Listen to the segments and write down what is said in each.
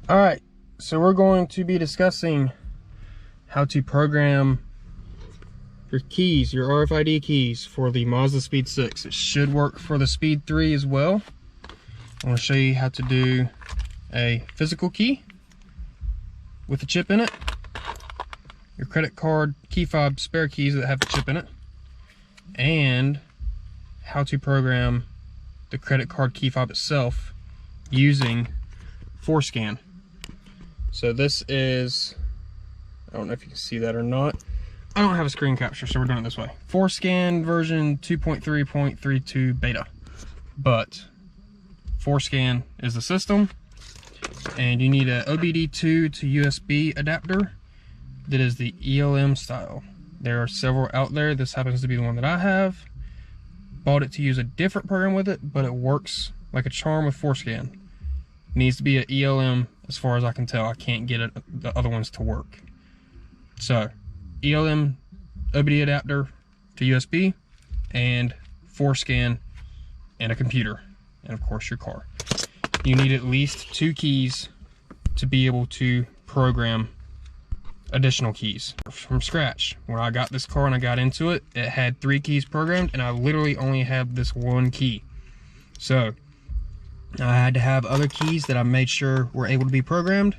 All right, so we're going to be discussing how to program your keys, your RFID keys for the Mazdaspeed 6. It should work for the Speed 3 as well. I want to show you how to do a physical key with a chip in it, your credit card key fob spare keys that have the chip in it, and how to program the credit card key fob itself using FORScan. So this is, I don't know if you can see that or not. I don't have a screen capture, so we're doing it this way. FORScan version 2.3.32 beta. But FORScan is the system, and you need a OBD2 to USB adapter that is the ELM style. There are several out there. This happens to be the one that I have. Bought it to use a different program with it, but it works like a charm with FORScan. It needs to be an ELM as far as I can tell. I can't get the other ones to work. So, ELM OBD adapter to USB, and FORScan, and a computer, and of course your car. You need at least 2 keys to be able to program additional keys from scratch. When I got this car and I got into it, it had 3 keys programmed, and I literally only have this 1 key. So I had to have other keys that I made sure were able to be programmed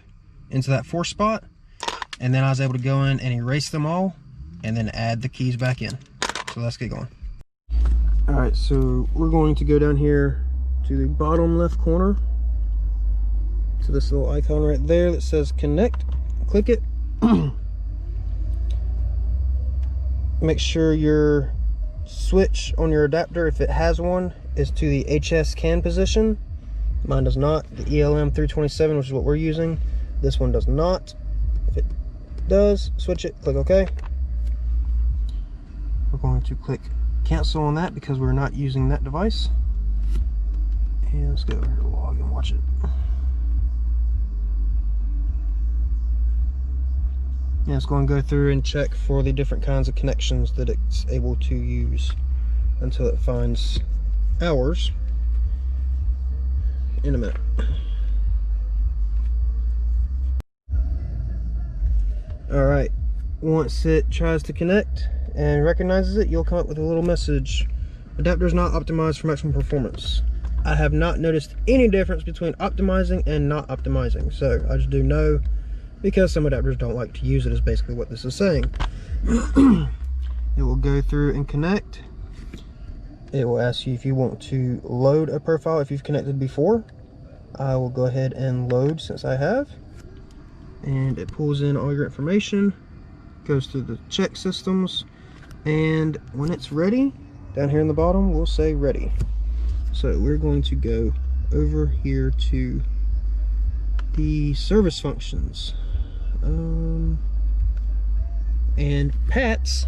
into that 4 spot, and then I was able to go in and erase them all and then add the keys back in. So let's get going. All right, so we're going to go down here to the bottom left corner to this little icon right there that says connect. Click it. Make sure your switch on your adapter, if it has one, is to the HS CAN position. Mine does not. The ELM 327, which is what we're using, this one does not. If it does, switch it, click OK. We're going to click cancel on that because we're not using that device. And let's go over here to log and watch it. And it's going to go through and check for the different kinds of connections that it's able to use until it finds ours in a minute. Alright, once it tries to connect and recognizes it, you'll come up with a little message. Adapter is not optimized for maximum performance. I have not noticed any difference between optimizing and not optimizing, so I just do know, because some adapters don't like to use it, is basically what this is saying. It will go through and connect. It will ask you if you want to load a profile if you've connected before. I will go ahead and load since I have. And it pulls in all your information, goes through the check systems, and when it's ready, down here in the bottom, we'll say ready. So we're going to go over here to the service functions. And PATS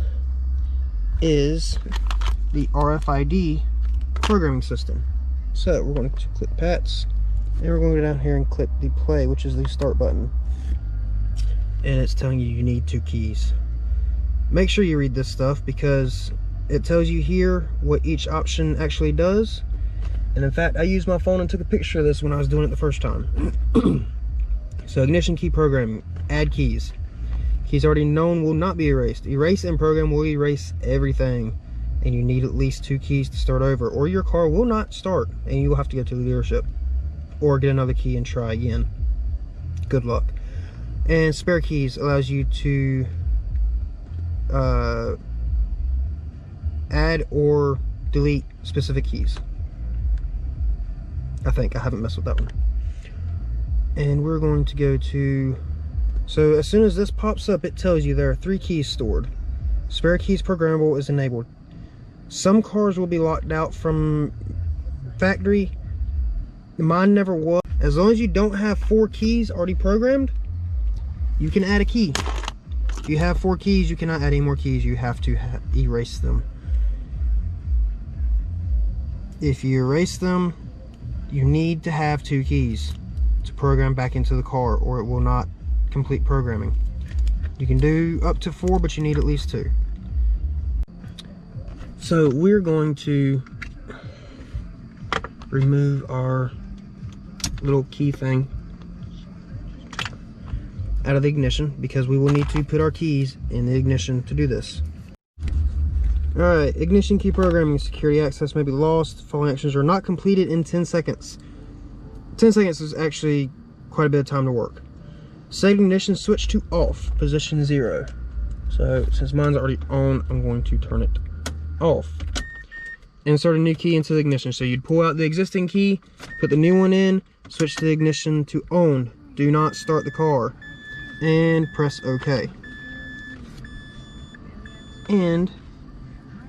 is the RFID programming system. So we're going to click PATS, and we're going to go down here and click the play, which is the start button. And it's telling you need 2 keys. Make sure you read this stuff because it tells you here what each option actually does. And in fact, I used my phone and took a picture of this when I was doing it the first time. So ignition key programming, add keys. Keys already known will not be erased. Erase and program will erase everything. And you need at least 2 keys to start over, or your car will not start and you will have to go to the dealership or get another key and try again. Good luck. And spare keys allows you to add or delete specific keys. I think I haven't messed with that one. And we're going to go to, so as soon as this pops up, it tells you there are 3 keys stored. Spare keys programmable is enabled. Some cars will be locked out from factory. Mine never was. As long as you don't have 4 keys already programmed, you can add a key. If you have 4 keys, you cannot add any more keys. You have to erase them. If you erase them, you need to have 2 keys to program back into the car, or it will not complete programming. You can do up to 4, but you need at least 2. So we're going to remove our little key thing out of the ignition, because we will need to put our keys in the ignition to do this. Alright, ignition key programming. Security access may be lost. Following actions are not completed in 10 seconds. 10 seconds is actually quite a bit of time to work. Set ignition switch to off, position 0. So since mine's already on, I'm going to turn it off. Insert a new key into the ignition. So you'd pull out the existing key, put the new one in, switch the ignition to on. Do not start the car. And press OK. And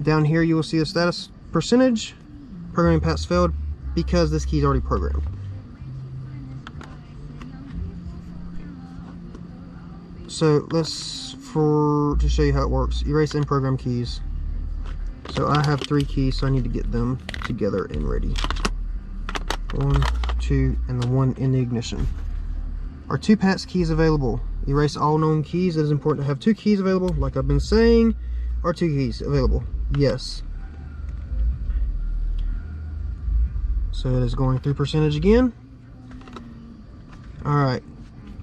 down here you will see the status percentage. Programming pass failed because this key is already programmed. So to show you how it works, erase in program keys. So I have 3 keys, so I need to get them together and ready. 1, 2, and the 1 in the ignition. Are 2 pass keys available? Erase all known keys. It is important to have 2 keys available. Like I've been saying, are 2 keys available? Yes. So it is going through percentage again. Alright.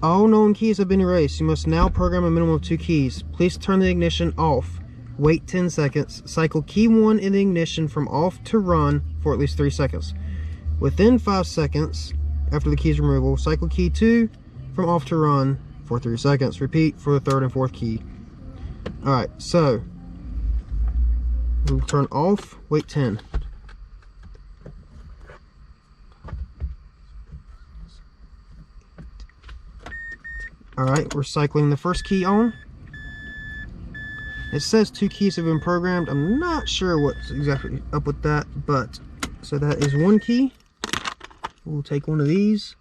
All known keys have been erased. You must now program a minimum of 2 keys. Please turn the ignition off. Wait 10 seconds. Cycle key 1 in the ignition from off to run for at least 3 seconds. Within 5 seconds, after the key's removal, cycle key 2 from off to run for 3 seconds. Repeat for the 3rd and 4th key. Alright, so we'll turn off, wait 10. Alright, we're cycling the first key on. It says 2 keys have been programmed. I'm not sure what's exactly up with that, but so that is 1 key. We'll take one of these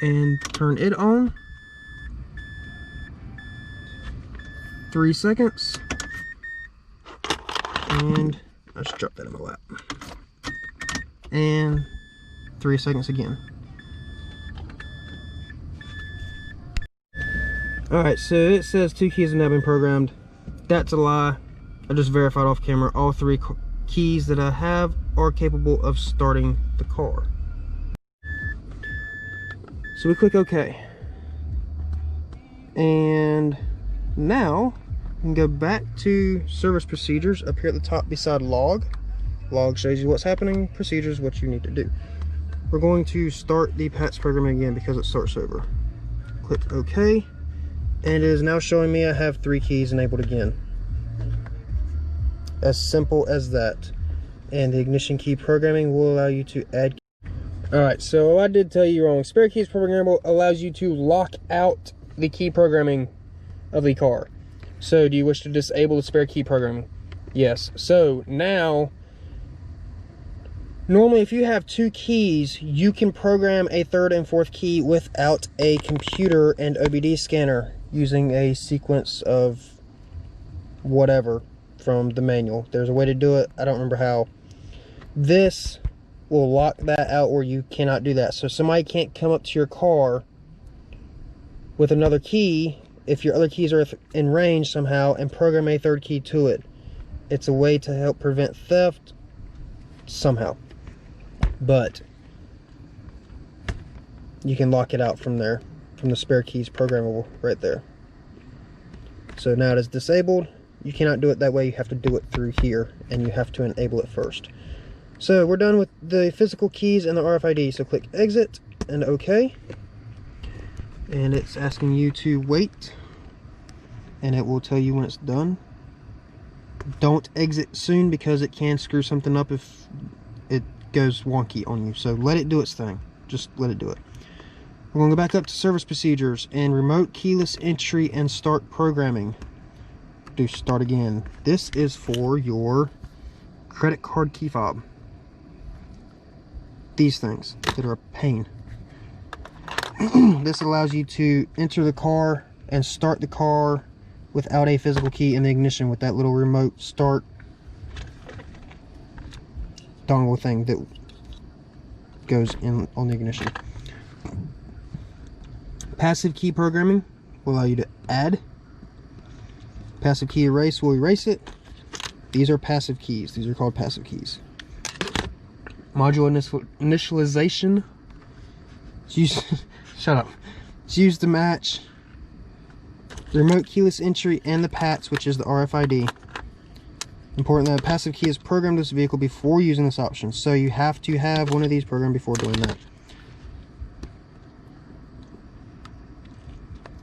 and turn it on. 3 seconds. And I just dropped that in my lap. And 3 seconds again. Alright, so it says 2 keys have now been programmed. That's a lie. I just verified off camera. All 3 keys that I have are capable of starting the car. So we click OK. And now we can go back to service procedures up here at the top beside log. Log shows you what's happening, procedures, what you need to do. We're going to start the PATS programming again because it starts over. Click OK. And it is now showing me I have 3 keys enabled again. As simple as that. And the ignition key programming will allow you to add. Alright, so I did tell you wrong. Spare keys programmable allows you to lock out the key programming of the car. So do you wish to disable the spare key programming? Yes. So now, normally if you have 2 keys, you can program a 3rd and 4th key without a computer and OBD scanner, using a sequence of whatever from the manual. There's a way to do it. I don't remember how. This will lock that out where you cannot do that. So somebody can't come up to your car with another key if your other keys are in range somehow and program a 3rd key to it. It's a way to help prevent theft somehow. But you can lock it out from there. From the spare keys programmable right there. So now it is disabled. You cannot do it that way. You have to do it through here, and you have to enable it first. So we're done with the physical keys and the RFID. So click exit and OK. And it's asking you to wait, and it will tell you when it's done. Don't exit soon because it can screw something up if it goes wonky on you. So let it do its thing. Just let it do it. We're going to go back up to service procedures and remote keyless entry and start programming. Do start again. This is for your credit card key fob. These things that are a pain. This allows you to enter the car and start the car without a physical key in the ignition with that little remote start dongle thing that goes in on the ignition. Passive key programming will allow you to add. Passive key erase will erase it. These are passive keys. These are called passive keys. Module initialization. Shut up. It's used to match the remote keyless entry, and the PATS, which is the RFID. Important that a passive key is programmed to this vehicle before using this option, so you have to have one of these programmed before doing that.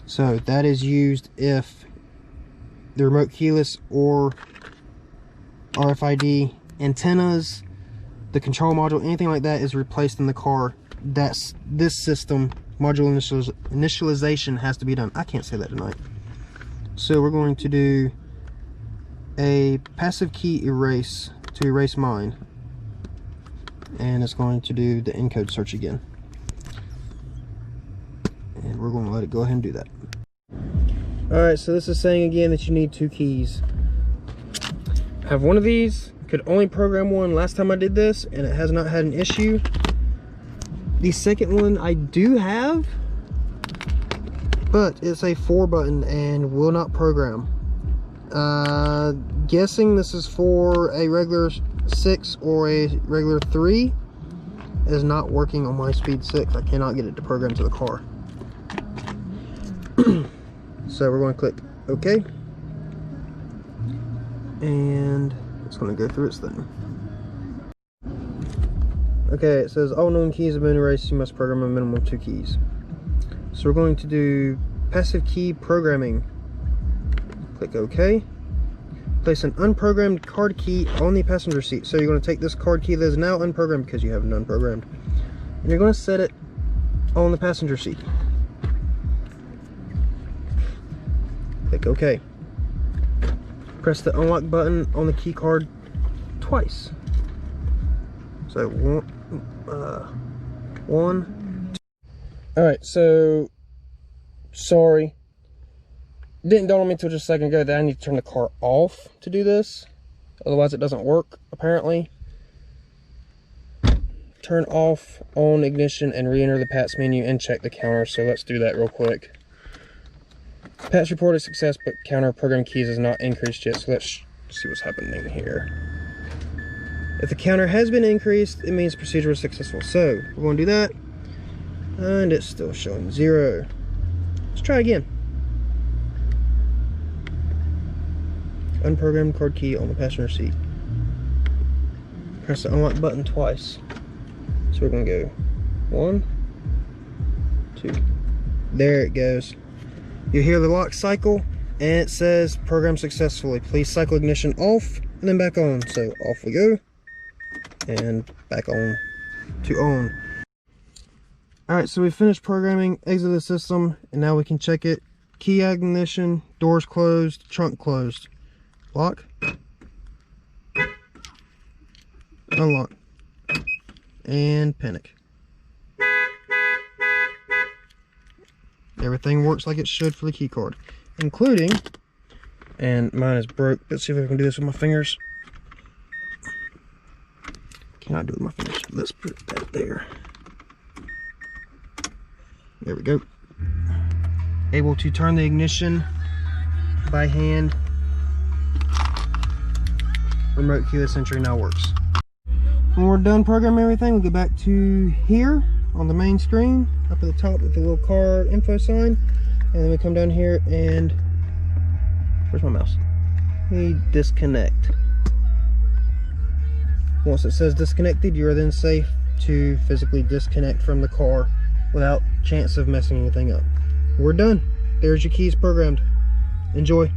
So that is used if the remote keyless or RFID antennas, the control module, anything like that is replaced in the car. That's this system, module initialization, has to be done. I can't say that tonight. So we're going to do a passive key erase to erase mine, and it's going to do the encode search again, and we're going to let it go ahead and do that. Alright, so this is saying again that you need 2 keys. I have one of these, could only program one last time I did this, and it has not had an issue. The second one I do have, but it's a 4 button and will not program. Guessing this is for a regular 6 or a regular 3. It is not working on my Speed 6. I cannot get it to program to the car. So we're going to click OK, and it's going to go through its thing. Okay, it says all known keys have been erased. You must program a minimum of 2 keys. So we're going to do passive key programming. Click OK. Place an unprogrammed card key on the passenger seat. So you're going to take this card key that is now unprogrammed because you have none programmed, and you're going to set it on the passenger seat. Click OK. Press the unlock button on the key card twice. So one, two. Alright, so sorry. Didn't dawn on me until just a second ago that I need to turn the car off to do this. Otherwise it doesn't work, apparently. Turn off, on ignition, and re-enter the PATS menu and check the counter. So let's do that real quick. PATS reported success, but counter program keys is not increased yet. So let's see what's happening here. If the counter has been increased, it means procedure was successful. So we're going to do that, and it's still showing 0. Let's try again. Unprogrammed card key on the passenger seat. Press the unlock button twice. So we're going to go 1, 2. There it goes. You hear the lock cycle, and it says program successfully. Please cycle ignition off and then back on. So off we go, and back on to on. Alright, so we finished programming, exit the system, and now we can check it. Key ignition, doors closed, trunk closed. Lock, unlock, and panic. Everything works like it should for the key card, including, and mine is broke. Let's see if I can do this with my fingers. Cannot do it with my fingers. Let's put that there. There we go. Able to turn the ignition by hand. Remote keyless entry now works. When we're done programming everything, we'll go back to here on the main screen, up at the top with the little car info sign, and then we come down here and where's my mouse? We disconnect. Once it says disconnected, you are then safe to physically disconnect from the car without chance of messing anything up. We're done. There's your keys programmed. Enjoy.